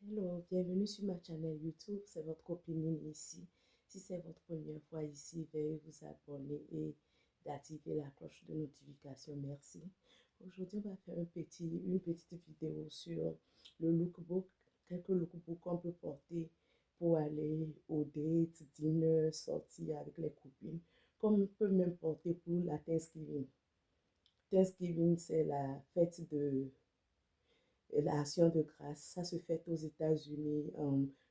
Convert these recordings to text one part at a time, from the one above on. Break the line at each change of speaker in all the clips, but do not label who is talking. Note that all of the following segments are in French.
Hello, bienvenue sur ma chaîne YouTube, c'est votre copine ici. Si c'est votre première fois ici, veuillez vous abonner et d'activer la cloche de notification. Merci. Aujourd'hui, on va faire une petite vidéo sur le lookbook, quelques lookbooks qu'on peut porter pour aller au date, dîner, sortir avec les copines, comme on peut même porter pour la Thanksgiving. Thanksgiving, c'est la fête de l'Action de grâce. Ça se fête aux États-Unis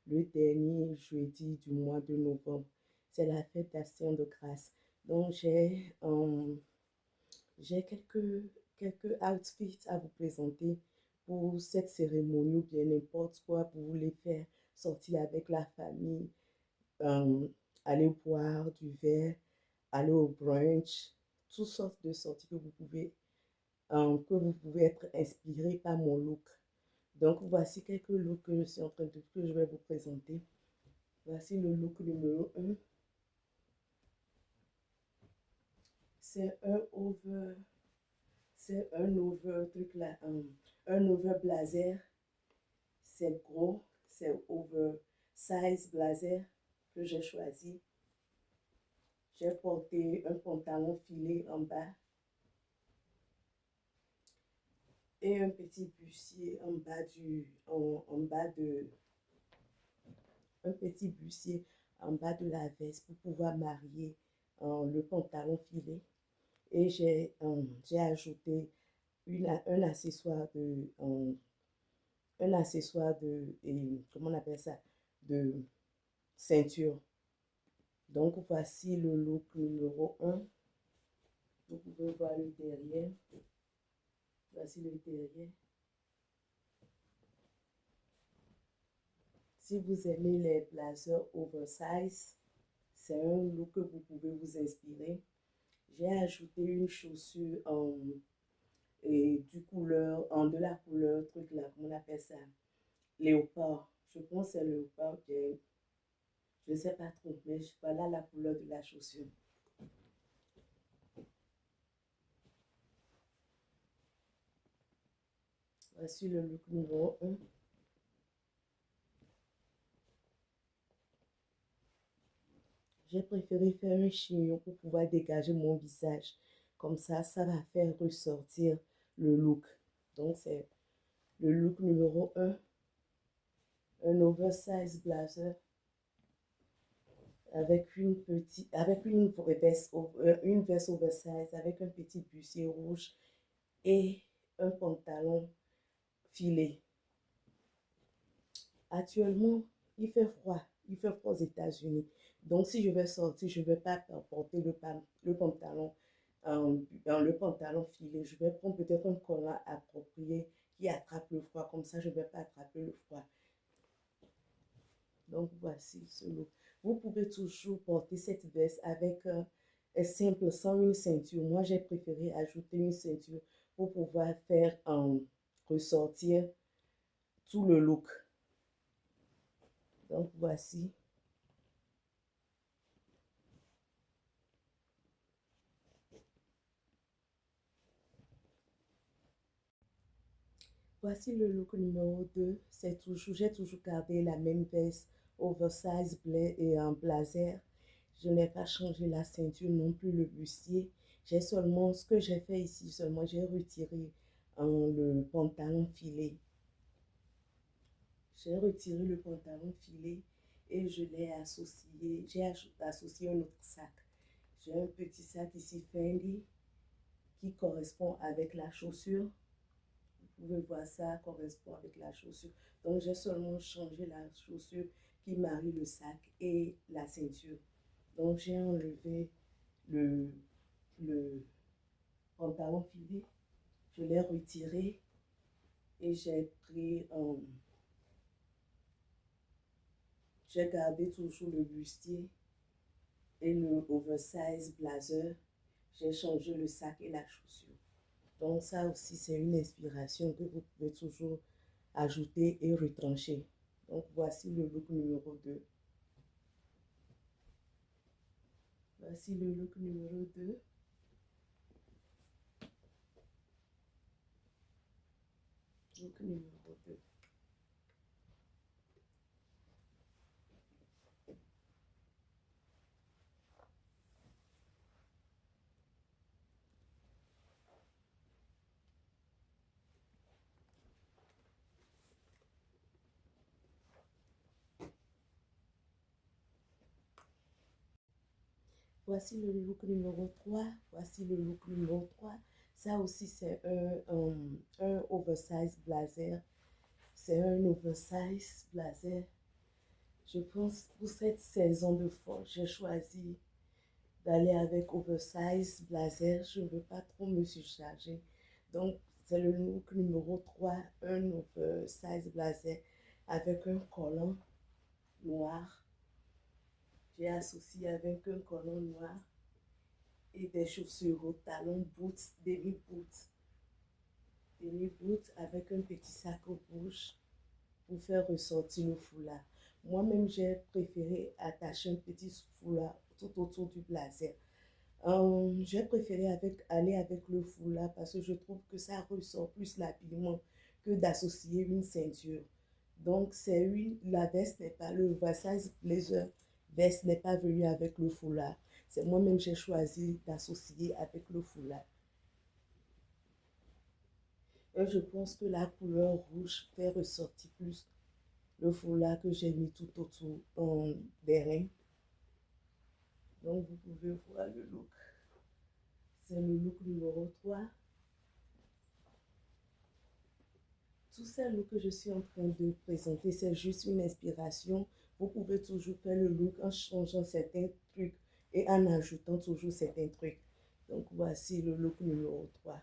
le dernier jeudi du mois de novembre. C'est la fête d'Action de grâce. Donc, j'ai quelques outfits à vous présenter pour cette cérémonie ou bien n'importe quoi vous voulez faire, sortir avec la famille, euh, aller boire du verre, aller au brunch, toutes sortes de sorties que vous pouvez être inspiré par mon look. Donc, voici quelques looks que je vais vous présenter. Voici le look numéro un. C'est un over truc là, un over blazer. C'est gros, c'est over size blazer que j'ai choisi. J'ai porté un pantalon filé en bas et un petit bustier en bas de, un petit bustier en bas de la veste pour pouvoir marier le pantalon filé. Et j'ai ajouté un accessoire comment on appelle ça, de ceinture. Donc, voici le look numéro un. Vous pouvez voir le derrière. Voici le derrière. Si vous aimez les blazers oversize, c'est un look que vous pouvez vous inspirer. J'ai ajouté une chaussure de la couleur, truc là, comment on appelle ça? Léopard. Je pense que c'est léopard, je ne sais pas trop, mais voilà la couleur de la chaussure. Voici le look numéro un. J'ai préféré faire un chignon pour pouvoir dégager mon visage. Comme ça va faire ressortir le look. Donc, c'est le look numéro un oversize blazer avec une veste oversize, avec un petit bustier rouge et un pantalon filé. Actuellement, il fait froid aux États-Unis. Donc, si je vais sortir, je ne vais pas porter le pantalon, dans le pantalon filé. Je vais prendre peut-être un collant approprié qui attrape le froid. Comme ça, je ne vais pas attraper le froid. Donc, voici ce look. Vous pouvez toujours porter cette veste avec simple, sans une ceinture. Moi, j'ai préféré ajouter une ceinture pour pouvoir faire ressortir tout le look. Donc, voici. Voici le look numéro 2. J'ai toujours gardé la même veste oversize bleu et en blazer. Je n'ai pas changé la ceinture non plus le bustier. Ce que j'ai fait ici seulement, j'ai retiré le pantalon filé. J'ai retiré le pantalon filé et j'ai associé un autre sac. J'ai un petit sac ici Fendi qui correspond avec la chaussure. Vous pouvez voir ça correspond avec la chaussure. Donc, j'ai seulement changé la chaussure qui marie le sac et la ceinture. Donc, j'ai enlevé le, le pantalon filé, je l'ai retiré et j'ai gardé toujours le bustier et le oversize blazer. J'ai changé le sac et la chaussure. Donc, ça aussi, c'est une inspiration que vous pouvez toujours ajouter et retrancher. Donc, voici le look numéro 2. Voici le look numéro 2. Look numéro 2. Voici le look numéro 3. Voici le look numéro 3. Ça aussi, c'est un oversize blazer. C'est un oversize blazer. Je pense pour cette saison de fall, j'ai choisi d'aller avec oversize blazer. Je ne veux pas trop me surcharger. Donc, c'est le look numéro 3, un oversize blazer avec un collant noir. J'ai associé avec un collant noir et des chaussures au talon, boots, demi-boots avec un petit sac rouge pour faire ressortir le foulard. Moi-même, j'ai préféré attacher un petit foulard tout autour du blazer. J'ai préféré aller avec le foulard parce que je trouve que ça ressort plus l'habillement que d'associer une ceinture. Donc, la veste n'est pas, le oversize blazer veste n'est pas venu avec le foulard. C'est moi-même j'ai choisi d'associer avec le foulard. Et je pense que la couleur rouge fait ressortir plus le foulard que j'ai mis tout autour des reins. Donc, vous pouvez voir le look. C'est le look numéro 3. Tout ça, look que je suis en train de présenter, c'est juste une inspiration. Vous pouvez toujours faire le look en changeant certains trucs et en ajoutant toujours certains trucs. Donc, voici le look numéro 3.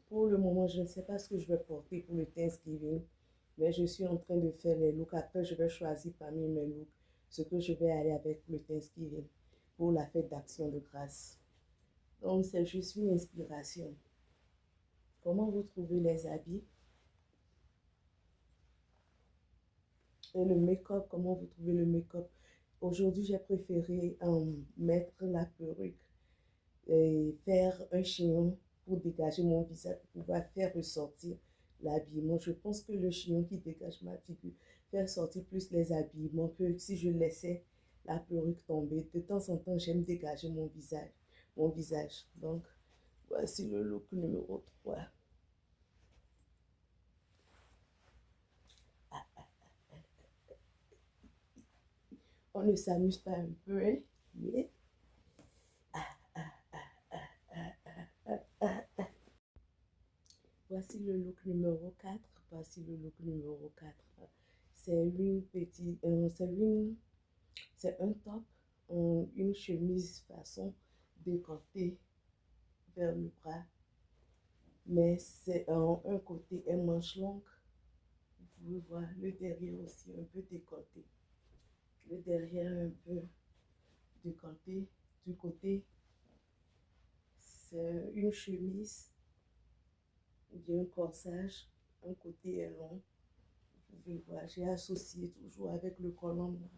Pour le moment, je ne sais pas ce que je vais porter pour le Thanksgiving, mais je suis en train de faire les looks. Après, je vais choisir parmi mes looks ce que je vais aller avec le Thanksgiving pour la fête d'action de grâce. Donc, c'est juste une inspiration. Comment vous trouvez les habits? Et le make-up, comment vous trouvez le make-up? Aujourd'hui, j'ai préféré mettre la perruque et faire un chignon pour dégager mon visage, pour pouvoir faire ressortir l'habillement. Je pense que le chignon qui dégage ma figure fait sortir plus les habillements que si je laissais la perruque tomber. De temps en temps, j'aime dégager mon visage. Donc, voici le look numéro 3. On ne s'amuse pas un peu, hein? Mais... Voici le look numéro 4. Voici le look numéro 4. C'est un top, une chemise façon décolletée vers le bras. Mais c'est un côté et manche longue. Vous pouvez voir le derrière aussi un peu décolleté. Le derrière un peu décolleté. Du côté, c'est une chemise ou bien un corsage. Un côté est long. Vous pouvez voir, j'ai associé toujours avec le collant noir.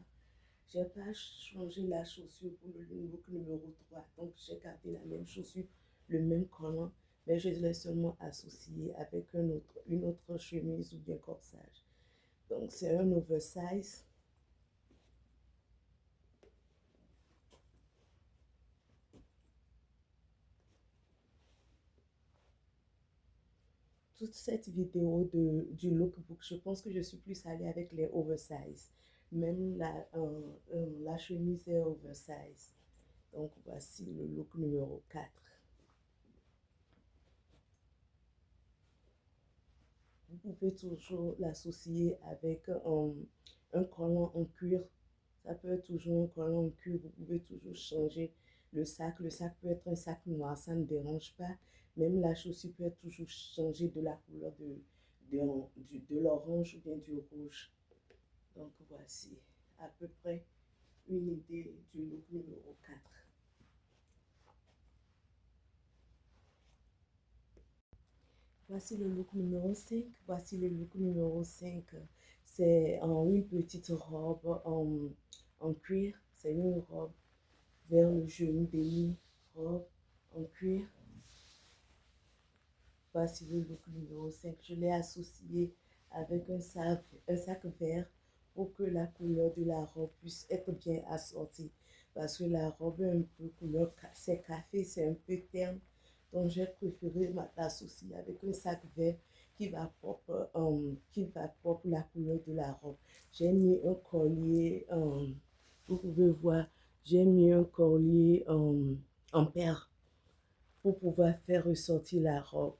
Je n'ai pas changé la chaussure pour le look numéro 3. Donc, j'ai gardé la même chaussure, le même collant, mais je l'ai seulement associé avec une autre chemise ou bien corsage. Donc, c'est un oversize. Toute cette vidéo du lookbook, je pense que je suis plus allée avec les oversize. Même la chemise est oversize. Donc, voici le look numéro 4. Vous pouvez toujours l'associer avec un collant en cuir. Ça peut être toujours un collant en cuir. Vous pouvez toujours changer le sac. Le sac peut être un sac noir, ça ne dérange pas. Même la chaussure peut être toujours changée de la couleur de l'orange ou bien du rouge. Donc voici à peu près une idée du look numéro 4. Voici le look numéro 5. Voici le look numéro 5. C'est une petite robe en cuir. C'est une robe vers le genou, demi-robe en cuir. Voici le look numéro 5. Je l'ai associé avec un sac vert pour que la couleur de la robe puisse être bien assortie. Parce que la robe est un peu couleur, c'est café, c'est un peu terne. Donc, j'ai préféré l'associer avec un sac vert qui va propre la couleur de la robe. J'ai mis un collier Vous pouvez voir, j'ai mis un collier en perles pour pouvoir faire ressortir la robe.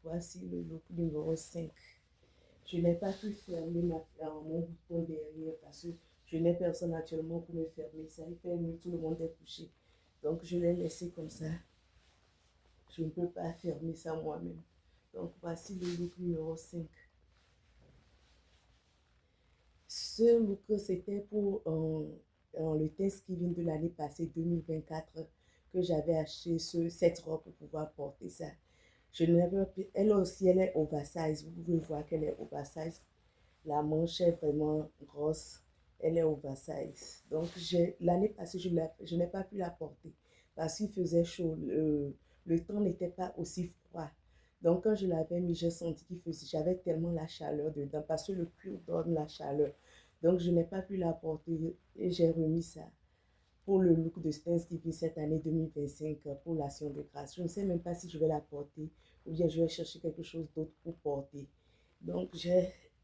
Voici le look numéro 5. Je n'ai pas pu fermer mon bouton derrière parce que je n'ai personne actuellement pour me fermer ça. Il fait nuit, tout le monde est couché. Donc je l'ai laissé comme ça. Je ne peux pas fermer ça moi-même. Donc voici le look numéro 5. Ce look, c'était pour le Thanksgiving de l'année passée, 2024, que j'avais acheté cette robe pour pouvoir porter ça. Elle aussi, elle est oversize. Vous pouvez voir qu'elle est oversize. La manche est vraiment grosse. Elle est oversize. Donc, l'année passée, je n'ai pas pu la porter parce qu'il faisait chaud. Le temps n'était pas aussi froid. Donc, quand je l'avais mis, j'ai senti j'avais tellement la chaleur dedans parce que le cuir donne la chaleur. Donc, je n'ai pas pu la porter et j'ai remis ça pour le look de Thanksgiving cette année 2025 pour l'Action de grâce. Je ne sais même pas si je vais la porter ou bien je vais chercher quelque chose d'autre pour porter. Donc,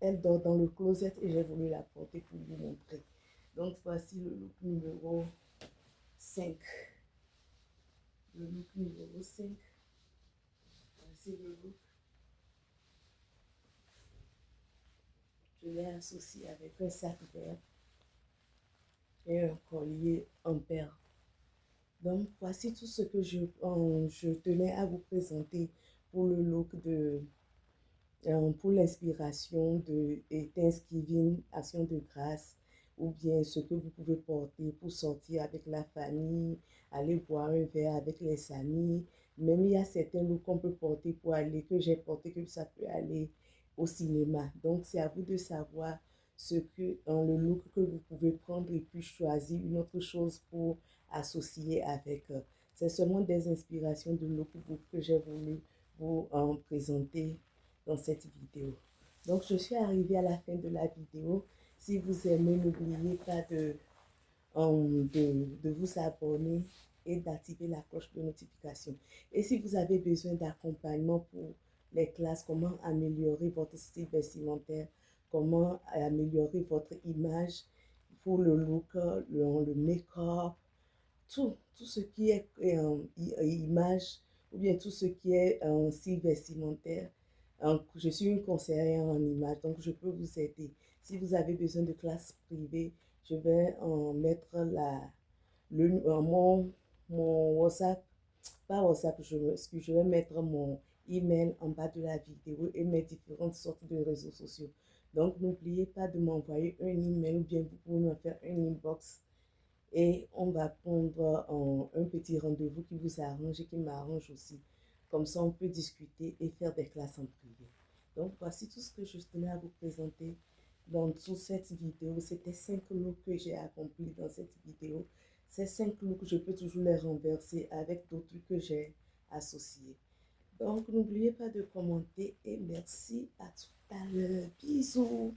elle dort dans le closet et j'ai voulu la porter pour vous montrer. Donc, voici le look numéro 5. Le look numéro 5. Voici le look. Je l'ai associé avec un sac vert et un collier en perles. Donc, voici tout ce que je tenais à vous présenter pour le look pour l'inspiration de Thanksgiving, Action de grâce, ou bien ce que vous pouvez porter pour sortir avec la famille, aller boire un verre avec les amis. Même il y a certains looks qu'on peut porter pour aller, que j'ai porté, que ça peut aller au cinéma. Donc, c'est à vous de savoir le look que vous pouvez prendre et puis choisir une autre chose pour associer avec. C'est seulement des inspirations de lookbook que j'ai voulu vous présenter dans cette vidéo. Donc, je suis arrivée à la fin de la vidéo. Si vous aimez, n'oubliez pas de vous abonner et d'activer la cloche de notification. Et si vous avez besoin d'accompagnement pour les classes, comment améliorer votre style vestimentaire, comment améliorer votre image pour le look, le make-up, tout ce qui est image ou bien tout ce qui est style vestimentaire. Je suis une conseillère en image, donc je peux vous aider. Si vous avez besoin de classe privée, je vais mettre mon WhatsApp, pas WhatsApp, je vais mettre mon email en bas de la vidéo et mes différentes sortes de réseaux sociaux. Donc, n'oubliez pas de m'envoyer un email ou bien vous pouvez me faire un inbox et on va prendre un petit rendez-vous qui vous arrange et qui m'arrange aussi. Comme ça, on peut discuter et faire des classes en privé. Donc, voici tout ce que je tenais à vous présenter dans toute cette vidéo. C'était 5 looks que j'ai accomplis dans cette vidéo. Ces 5 looks, je peux toujours les renverser avec d'autres que j'ai associés. Donc, n'oubliez pas de commenter et merci à tout à l'heure. Bisous!